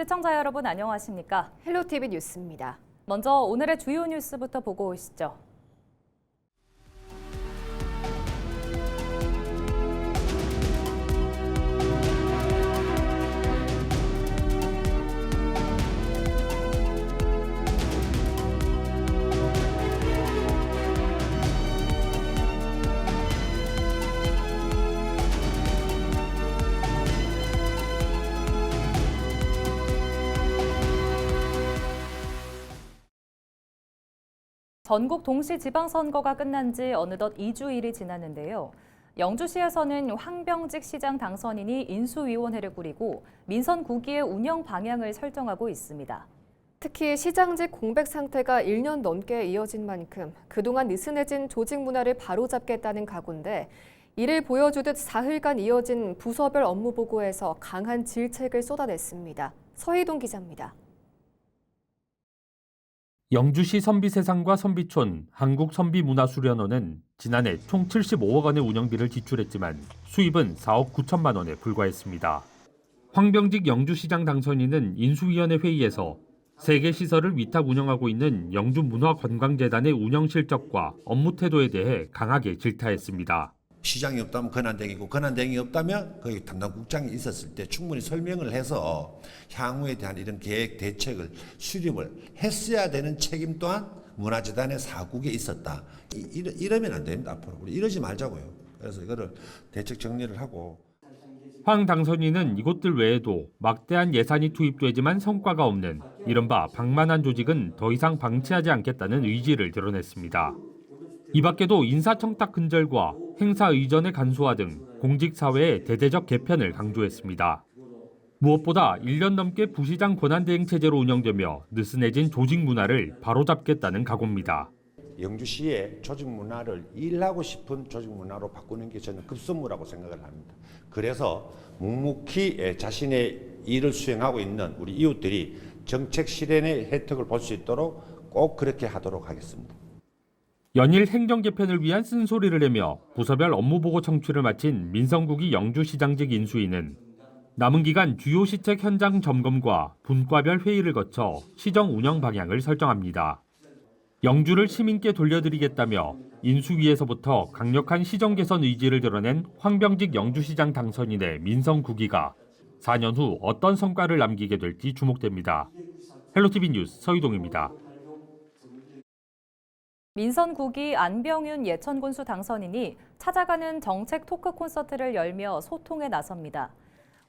시청자 여러분 안녕하십니까? 헬로티비 뉴스입니다. 먼저 오늘의 주요 뉴스부터 보고 오시죠. 전국 동시 지방선거가 끝난 지 어느덧 2주일이 지났는데요. 영주시에서는 황병직 시장 당선인이 인수위원회를 꾸리고 민선 9기의 운영 방향을 설정하고 있습니다. 특히 시장직 공백 상태가 1년 넘게 이어진 만큼 그동안 느슨해진 조직 문화를 바로잡겠다는 각오인데 이를 보여주듯 사흘간 이어진 부서별 업무 보고에서 강한 질책을 쏟아냈습니다. 서희동 기자입니다. 영주시 선비세상과 선비촌, 한국선비문화수련원은 지난해 총 75억 원의 운영비를 지출했지만 수입은 4억 9천만 원에 불과했습니다. 황병직 영주시장 당선인은 인수위원회 회의에서 3개 시설을 위탁 운영하고 있는 영주문화관광재단의 운영 실적과 업무 태도에 대해 강하게 질타했습니다. 시장이 없다면 권한대행이고 권한대행이 없다면 거기 담당 국장이 있었을 때 충분히 설명을 해서 향후에 대한 이런 계획 대책을 수립을 했어야 되는 책임 또한 문화재단의 사국에 있었다. 이러면 안 됩니다. 앞으로 우리 이러지 말자고요. 그래서 이거를 대책 정리를 하고. 황 당선인은 이곳들 외에도 막대한 예산이 투입되지만 성과가 없는 이른바 방만한 조직은 더 이상 방치하지 않겠다는 의지를 드러냈습니다. 이 밖에도 인사청탁 근절과 행사 의전의 간소화 등 공직사회의 대대적 개편을 강조했습니다. 무엇보다 1년 넘게 부시장 권한대행 체제로 운영되며 느슨해진 조직 문화를 바로잡겠다는 각오입니다. 영주시의 조직 문화를 일하고 싶은 조직 문화로 바꾸는 게 저는 급선무라고 생각을 합니다. 그래서 묵묵히 자신의 일을 수행하고 있는 우리 이웃들이 정책 실현의 혜택을 볼 수 있도록 꼭 그렇게 하도록 하겠습니다. 연일 행정 개편을 위한 쓴소리를 내며 부서별 업무보고 청취를 마친 민선9기 영주시장직 인수위는 남은 기간 주요 시책 현장 점검과 분과별 회의를 거쳐 시정 운영 방향을 설정합니다. 영주를 시민께 돌려드리겠다며 인수위에서부터 강력한 시정 개선 의지를 드러낸 황병직 영주시장 당선인의 민선 9기가 4년 후 어떤 성과를 남기게 될지 주목됩니다. 헬로티비 뉴스 서희동입니다. 민선 9기 안병윤 예천군수 당선인이 찾아가는 정책 토크 콘서트를 열며 소통에 나섭니다.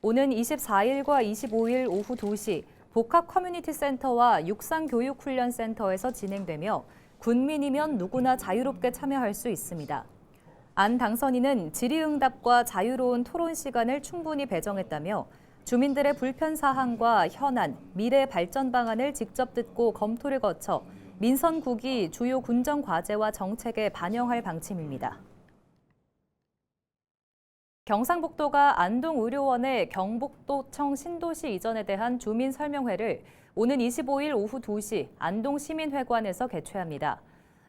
오는 24일과 25일 오후 2시 복합 커뮤니티 센터와 육상교육훈련센터에서 진행되며 군민이면 누구나 자유롭게 참여할 수 있습니다. 안 당선인은 질의응답과 자유로운 토론 시간을 충분히 배정했다며 주민들의 불편사항과 현안, 미래 발전 방안을 직접 듣고 검토를 거쳐 민선 9기 주요 군정 과제와 정책에 반영할 방침입니다. 경상북도가 안동의료원의 경북도청 신도시 이전에 대한 주민 설명회를 오는 25일 오후 2시 안동시민회관에서 개최합니다.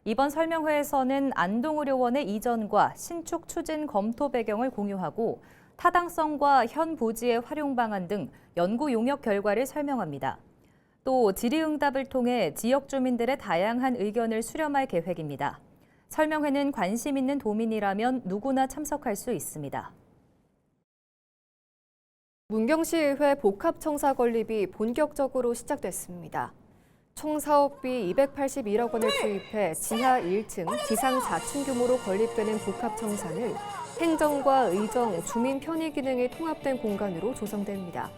이번 설명회에서는 안동의료원의 이전과 신축 추진 검토 배경을 공유하고 타당성과 현 부지의 활용 방안 등 연구 용역 결과를 설명합니다. 또 질의응답을 통해 지역 주민들의 다양한 의견을 수렴할 계획입니다. 설명회는 관심 있는 도민이라면 누구나 참석할 수 있습니다. 문경시의회 복합청사 건립이 본격적으로 시작됐습니다. 총 사업비 281억 원을 투입해 지하 1층, 지상 4층 규모로 건립되는 복합청사는 행정과 의정, 주민 편의 기능이 통합된 공간으로 조성됩니다.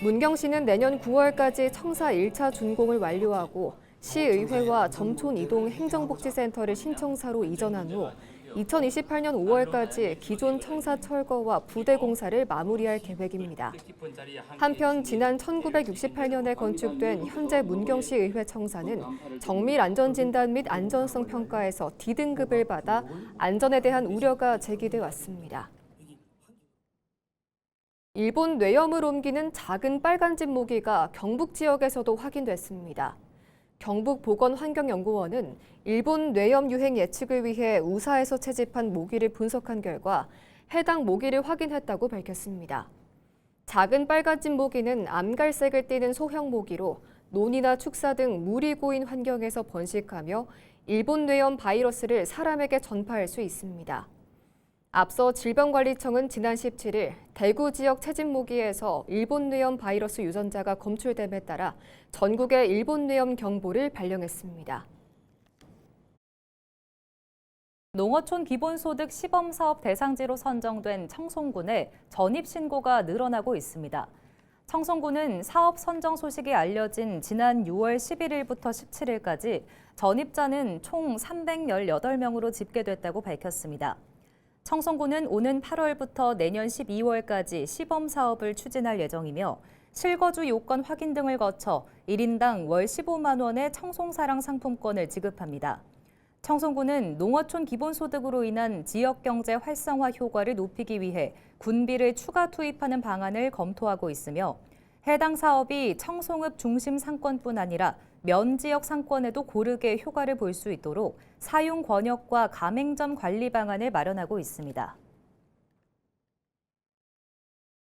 문경시는 내년 9월까지 청사 1차 준공을 완료하고 시의회와 점촌 이동 행정복지센터를 신청사로 이전한 후 2028년 5월까지 기존 청사 철거와 부대 공사를 마무리할 계획입니다. 한편 지난 1968년에 건축된 현재 문경시 의회 청사는 정밀 안전진단 및 안전성 평가에서 D등급을 받아 안전에 대한 우려가 제기돼 왔습니다. 일본 뇌염을 옮기는 작은 빨간집 모기가 경북 지역에서도 확인됐습니다. 경북보건환경연구원은 일본 뇌염 유행 예측을 위해 우사에서 채집한 모기를 분석한 결과 해당 모기를 확인했다고 밝혔습니다. 작은 빨간집 모기는 암갈색을 띠는 소형 모기로 논이나 축사 등 물이 고인 환경에서 번식하며 일본 뇌염 바이러스를 사람에게 전파할 수 있습니다. 앞서 질병관리청은 지난 17일 대구 지역 채집 모기에서 일본 뇌염 바이러스 유전자가 검출됨에 따라 전국에 일본 뇌염 경보를 발령했습니다. 농어촌 기본소득 시범사업 대상지로 선정된 청송군에 전입신고가 늘어나고 있습니다. 청송군은 사업 선정 소식이 알려진 지난 6월 11일부터 17일까지 전입자는 총 318명으로 집계됐다고 밝혔습니다. 청송군은 오는 8월부터 내년 12월까지 시범사업을 추진할 예정이며 실거주 요건 확인 등을 거쳐 1인당 월 15만 원의 청송사랑 상품권을 지급합니다. 청송군은 농어촌 기본소득으로 인한 지역경제 활성화 효과를 높이기 위해 군비를 추가 투입하는 방안을 검토하고 있으며 해당 사업이 청송읍 중심 상권뿐 아니라 면 지역 상권에도 고르게 효과를 볼 수 있도록 사용 권역과 가맹점 관리 방안을 마련하고 있습니다.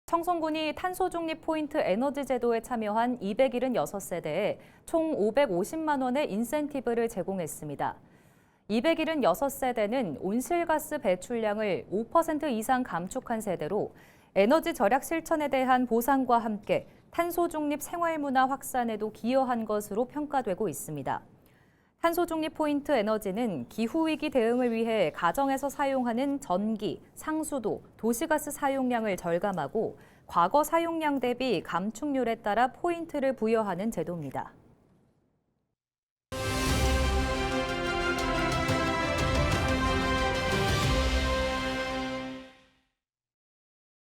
청송군이 탄소중립 포인트 에너지 제도에 참여한 276세대에 총 550만 원의 인센티브를 제공했습니다. 276세대는 온실가스 배출량을 5% 이상 감축한 세대로 에너지 절약 실천에 대한 보상과 함께 탄소중립 생활문화 확산에도 기여한 것으로 평가되고 있습니다. 탄소중립 포인트 에너지는 기후위기 대응을 위해 가정에서 사용하는 전기, 상수도, 도시가스 사용량을 절감하고 과거 사용량 대비 감축률에 따라 포인트를 부여하는 제도입니다.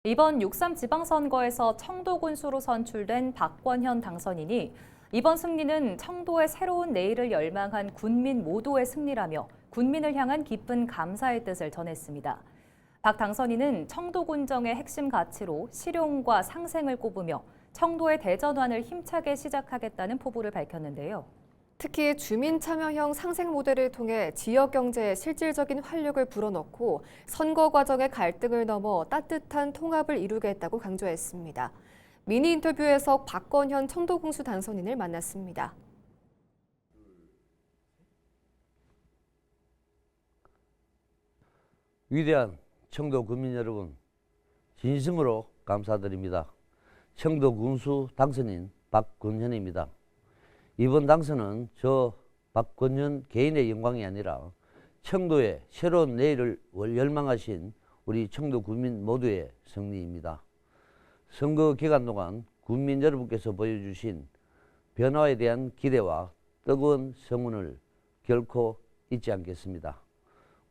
이번 6.3 지방선거에서 청도 군수로 선출된 박권현 당선인이 이번 승리는 청도의 새로운 내일을 열망한 군민 모두의 승리라며 군민을 향한 깊은 감사의 뜻을 전했습니다. 박 당선인은 청도군정의 핵심 가치로 실용과 상생을 꼽으며 청도의 대전환을 힘차게 시작하겠다는 포부를 밝혔는데요. 특히 주민 참여형 상생 모델을 통해 지역 경제에 실질적인 활력을 불어넣고 선거 과정의 갈등을 넘어 따뜻한 통합을 이루겠다고 강조했습니다. 미니 인터뷰에서 박권현 청도군수 당선인을 만났습니다. 위대한 청도 군민 여러분, 진심으로 감사드립니다. 청도 군수 당선인 박권현입니다. 이번 당선은 저 박권현 개인의 영광이 아니라 청도의 새로운 내일을 열망하신 우리 청도 군민 모두의 승리입니다. 선거 기간 동안 군민 여러분께서 보여주신 변화에 대한 기대와 뜨거운 성원을 결코 잊지 않겠습니다.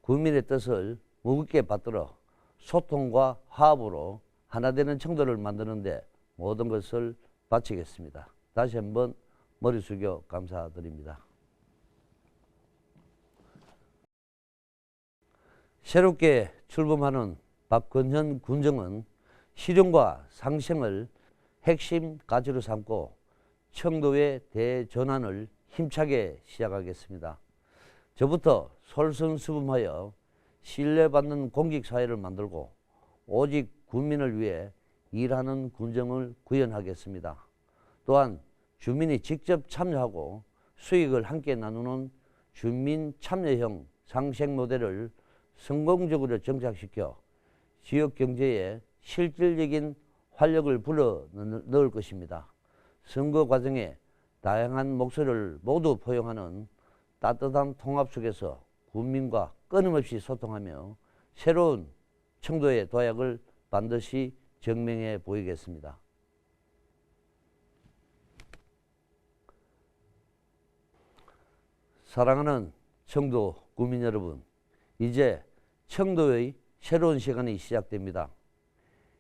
군민의 뜻을 무겁게 받들어 소통과 화합으로 하나 되는 청도를 만드는 데 모든 것을 바치겠습니다. 다시 한번 머리 숙여 감사드립니다. 새롭게 출범하는 박권현 군정은 실용과 상생을 핵심 가치로 삼고 청도의 대전환을 힘차게 시작하겠습니다. 저부터 솔선수범하여 신뢰받는 공직사회를 만들고 오직 군민을 위해 일하는 군정을 구현하겠습니다. 또한 주민이 직접 참여하고 수익을 함께 나누는 주민 참여형 상생 모델을 성공적으로 정착시켜 지역 경제에 실질적인 활력을 불어넣을 것입니다. 선거 과정에 다양한 목소리를 모두 포용하는 따뜻한 통합 속에서 군민과 끊임없이 소통하며 새로운 청도의 도약을 반드시 증명해 보이겠습니다. 사랑하는 청도 구민 여러분, 이제 청도의 새로운 시간이 시작됩니다.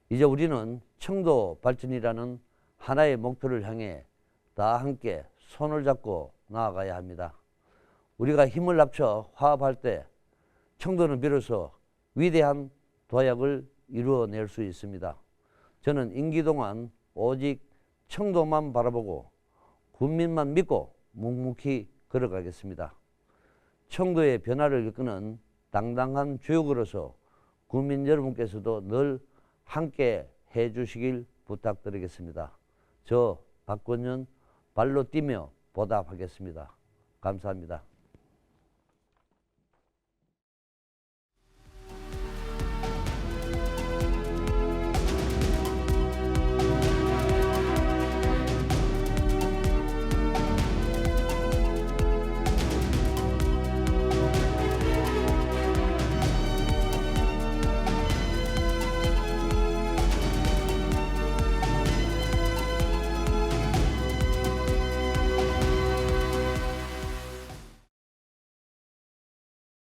이제 우리는 청도 발전이라는 하나의 목표를 향해 다 함께 손을 잡고 나아가야 합니다. 우리가 힘을 합쳐 화합할 때 청도는 비로소 위대한 도약을 이루어낼 수 있습니다. 저는 임기 동안 오직 청도만 바라보고 군민만 믿고 묵묵히 걸어가겠습니다. 청도의 변화를 이끄는 당당한 주역으로서 국민 여러분께서도 늘 함께 해주시길 부탁드리겠습니다. 저 박건현 발로 뛰며 보답하겠습니다. 감사합니다.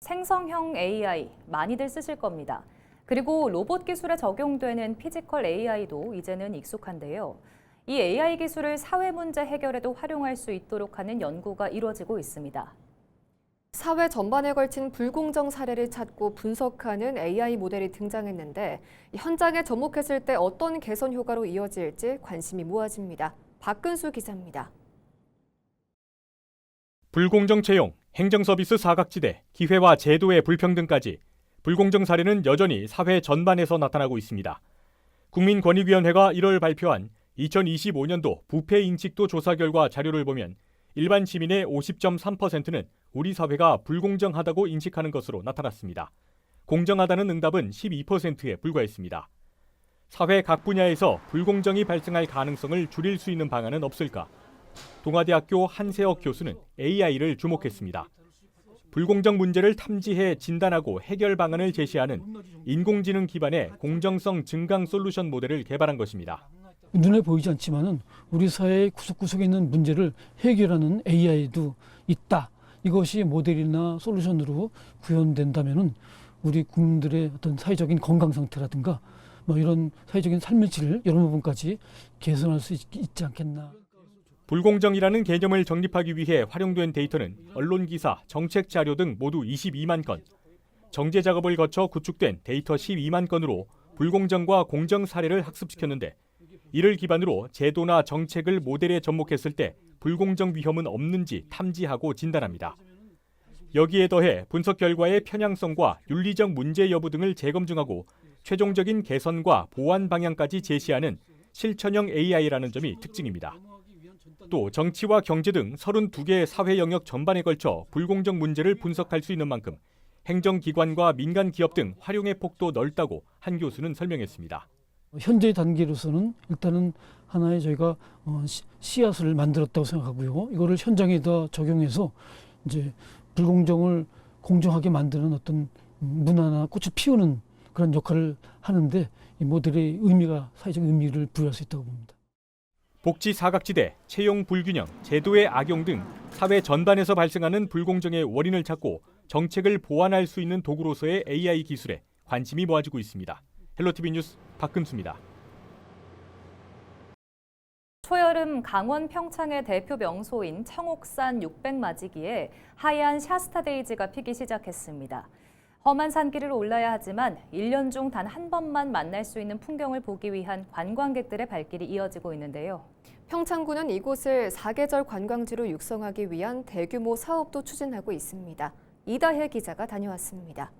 생성형 AI 많이들 쓰실 겁니다. 그리고 로봇 기술에 적용되는 피지컬 AI도 이제는 익숙한데요. 이 AI 기술을 사회 문제 해결에도 활용할 수 있도록 하는 연구가 이루어지고 있습니다. 사회 전반에 걸친 불공정 사례를 찾고 분석하는 AI 모델이 등장했는데 현장에 접목했을 때 어떤 개선 효과로 이어질지 관심이 모아집니다. 박근수 기자입니다. 불공정 채용, 행정서비스 사각지대, 기회와 제도의 불평등까지 불공정 사례는 여전히 사회 전반에서 나타나고 있습니다. 국민권익위원회가 1월 발표한 2025년도 부패 인식도 조사 결과 자료를 보면 일반 시민의 50.3%는 우리 사회가 불공정하다고 인식하는 것으로 나타났습니다. 공정하다는 응답은 12%에 불과했습니다. 사회 각 분야에서 불공정이 발생할 가능성을 줄일 수 있는 방안은 없을까? 동아대학교 한세혁 교수는 AI를 주목했습니다. 불공정 문제를 탐지해 진단하고 해결 방안을 제시하는 인공지능 기반의 공정성 증강 솔루션 모델을 개발한 것입니다. 눈에 보이지 않지만은 우리 사회의 구석구석에 있는 문제를 해결하는 AI도 있다. 이것이 모델이나 솔루션으로 구현된다면은 우리 국민들의 어떤 사회적인 건강 상태라든가 이런 사회적인 삶의 질 이런 부분까지 개선할 수 있지 않겠나. 불공정이라는 개념을 정립하기 위해 활용된 데이터는 언론 기사, 정책 자료 등 모두 22만 건, 정제 작업을 거쳐 구축된 데이터 12만 건으로 불공정과 공정 사례를 학습시켰는데 이를 기반으로 제도나 정책을 모델에 접목했을 때 불공정 위험은 없는지 탐지하고 진단합니다. 여기에 더해 분석 결과의 편향성과 윤리적 문제 여부 등을 재검증하고 최종적인 개선과 보완 방향까지 제시하는 실천형 AI라는 점이 특징입니다. 또 정치와 경제 등 32개의 사회 영역 전반에 걸쳐 불공정 문제를 분석할 수 있는 만큼 행정기관과 민간 기업 등 활용의 폭도 넓다고 한 교수는 설명했습니다. 현재 단계로서는 일단은 하나의 저희가 씨앗을 만들었다고 생각하고요. 이거를 현장에다 적용해서 이제 불공정을 공정하게 만드는 어떤 문화나 꽃을 피우는 그런 역할을 하는데 이 모델의 의미가 사회적 의미를 부여할 수 있다고 봅니다. 복지 사각지대, 채용 불균형, 제도의 악용 등 사회 전반에서 발생하는 불공정의 원인을 찾고 정책을 보완할 수 있는 도구로서의 AI 기술에 관심이 모아지고 있습니다. 헬로티비 뉴스 박근수입니다. 초여름 강원 평창의 대표 명소인 청옥산 600마지기에 하얀 샤스타데이지가 피기 시작했습니다. 험한 산길을 올라야 하지만 1년 중 단 한 번만 만날 수 있는 풍경을 보기 위한 관광객들의 발길이 이어지고 있는데요. 평창군은 이곳을 사계절 관광지로 육성하기 위한 대규모 사업도 추진하고 있습니다. 이다혜 기자가 다녀왔습니다.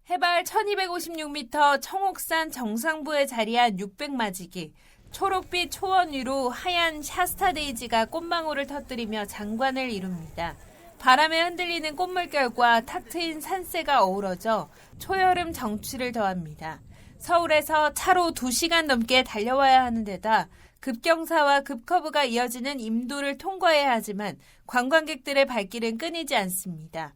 해발 1256m 청옥산 정상부에 자리한 600마지기. 초록빛 초원 위로 하얀 샤스타데이지가 꽃망울을 터뜨리며 장관을 이룹니다. 바람에 흔들리는 꽃물결과 탁 트인 산세가 어우러져 초여름 정취를 더합니다. 서울에서 차로 2시간 넘게 달려와야 하는 데다 급경사와 급커브가 이어지는 임도를 통과해야 하지만 관광객들의 발길은 끊이지 않습니다.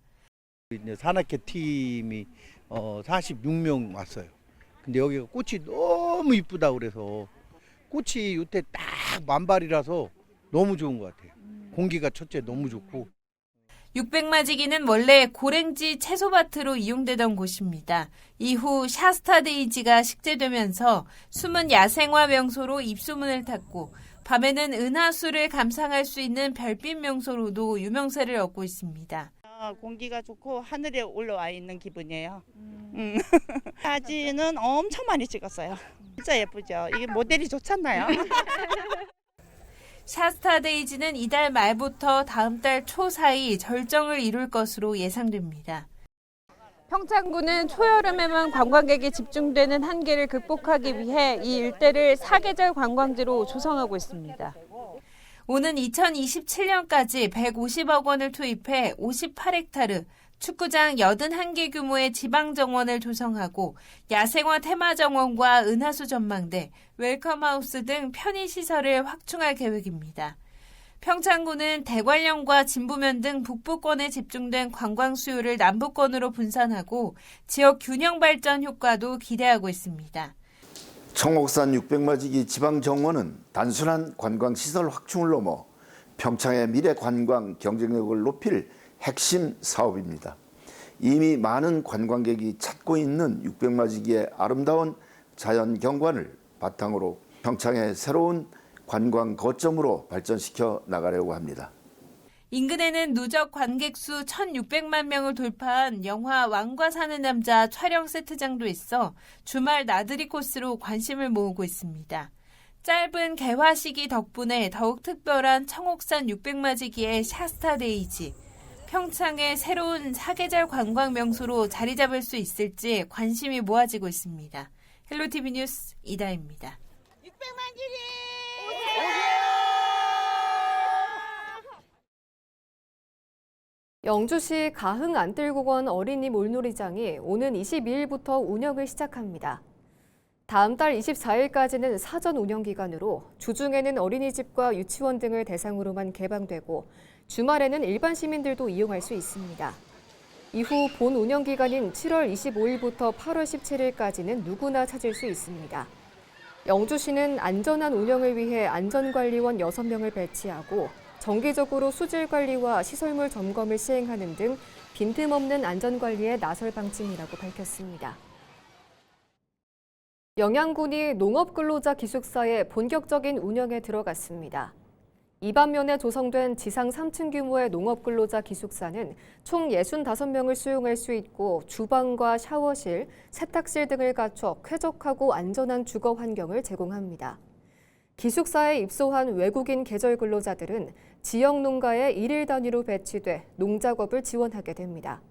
산악회 팀이 46명 왔어요. 근데 여기가 꽃이 너무 이쁘다 그래서 꽃이 요때 딱 만발이라서 너무 좋은 것 같아요. 공기가 첫째 너무 좋고. 600마지기는 원래 고랭지 채소밭으로 이용되던 곳입니다. 이후 샤스타데이지가 식재되면서 숨은 야생화 명소로 입소문을 탔고 밤에는 은하수를 감상할 수 있는 별빛 명소로도 유명세를 얻고 있습니다. 공기가 좋고 하늘에 올라와 있는 기분이에요. 사진은 엄청 많이 찍었어요. 진짜 예쁘죠? 이게 모델이 좋잖아요. 샤스타데이지는 이달 말부터 다음 달 초 사이 절정을 이룰 것으로 예상됩니다. 평창군은 초여름에만 관광객이 집중되는 한계를 극복하기 위해 이 일대를 사계절 관광지로 조성하고 있습니다. 오는 2027년까지 150억 원을 투입해 58헥타르, 축구장 81개 규모의 지방정원을 조성하고 야생화 테마정원과 은하수 전망대, 웰컴하우스 등 편의시설을 확충할 계획입니다. 평창군은 대관령과 진부면 등 북부권에 집중된 관광 수요를 남부권으로 분산하고 지역 균형 발전 효과도 기대하고 있습니다. 청옥산 600마지기 지방정원은 단순한 관광시설 확충을 넘어 평창의 미래 관광 경쟁력을 높일 핵심 사업입니다. 이미 많은 관광객이 찾고 있는 600마지기의 아름다운 자연 경관을 바탕으로 평창의 새로운 관광 거점으로 발전시켜 나가려고 합니다. 인근에는 누적 관객 수 1,600만 명을 돌파한 영화 왕과 사는 남자 촬영 세트장도 있어 주말 나들이 코스로 관심을 모으고 있습니다. 짧은 개화 시기 덕분에 더욱 특별한 청옥산 600마지기의 샤스타데이지, 평창의 새로운 사계절 관광 명소로 자리 잡을 수 있을지 관심이 모아지고 있습니다. 헬로티비 뉴스 이다입니다. 600마지기! 영주시 가흥 안뜰공원 어린이 물놀이장이 오는 22일부터 운영을 시작합니다. 다음 달 24일까지는 사전 운영 기간으로 주중에는 어린이집과 유치원 등을 대상으로만 개방되고 주말에는 일반 시민들도 이용할 수 있습니다. 이후 본 운영 기간인 7월 25일부터 8월 17일까지는 누구나 찾을 수 있습니다. 영주시는 안전한 운영을 위해 안전관리원 6명을 배치하고 정기적으로 수질 관리와 시설물 점검을 시행하는 등 빈틈없는 안전관리에 나설 방침이라고 밝혔습니다. 영양군이 농업근로자 기숙사의 본격적인 운영에 들어갔습니다. 이 반면에 조성된 지상 3층 규모의 농업근로자 기숙사는 총 65명을 수용할 수 있고 주방과 샤워실, 세탁실 등을 갖춰 쾌적하고 안전한 주거 환경을 제공합니다. 기숙사에 입소한 외국인 계절 근로자들은 지역 농가에 일일 단위로 배치돼 농작업을 지원하게 됩니다.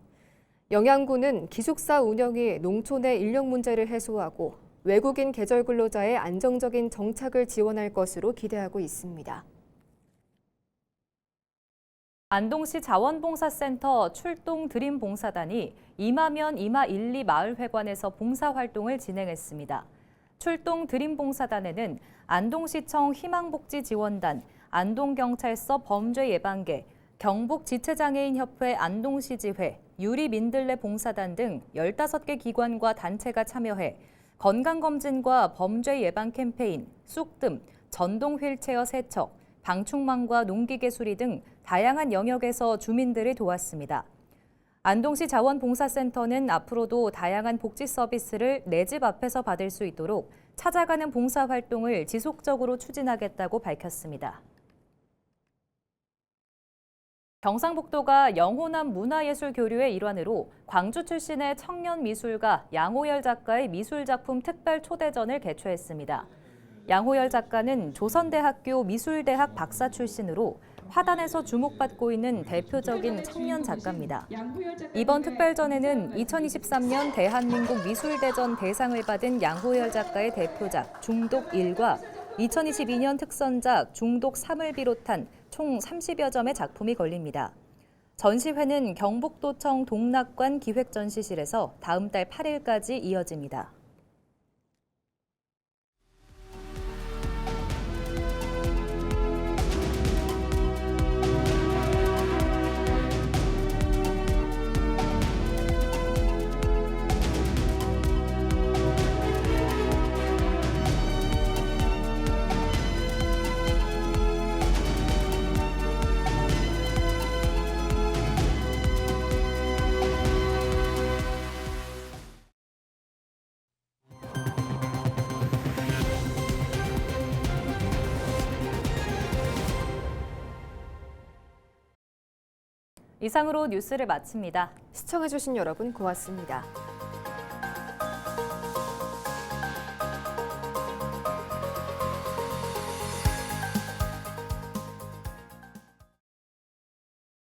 영양군은 기숙사 운영이 농촌의 인력 문제를 해소하고 외국인 계절 근로자의 안정적인 정착을 지원할 것으로 기대하고 있습니다. 안동시 자원봉사센터 출동 드림봉사단이 이마면 이마 1, 2 마을회관에서 봉사활동을 진행했습니다. 출동 드림봉사단에는 안동시청 희망복지지원단, 안동경찰서 범죄예방계, 경북지체장애인협회 안동시지회, 유리민들레 봉사단 등 15개 기관과 단체가 참여해 건강검진과 범죄예방 캠페인, 쑥뜸, 전동 휠체어 세척, 방충망과 농기계 수리 등 다양한 영역에서 주민들을 도왔습니다. 안동시 자원봉사센터는 앞으로도 다양한 복지 서비스를 내 집 앞에서 받을 수 있도록 찾아가는 봉사활동을 지속적으로 추진하겠다고 밝혔습니다. 경상북도가 영호남 문화예술교류의 일환으로 광주 출신의 청년 미술가 양호열 작가의 미술작품 특별 초대전을 개최했습니다. 양호열 작가는 조선대학교 미술대학 박사 출신으로 화단에서 주목받고 있는 대표적인 청년 작가입니다. 이번 특별전에는 2023년 대한민국 미술대전 대상을 받은 양호열 작가의 대표작 중독 1과 2022년 특선작 중독 3을 비롯한 총 30여 점의 작품이 걸립니다. 전시회는 경북도청 동락관 기획전시실에서 다음 달 8일까지 이어집니다. 이상으로 뉴스를 마칩니다. 시청해주신 여러분 고맙습니다.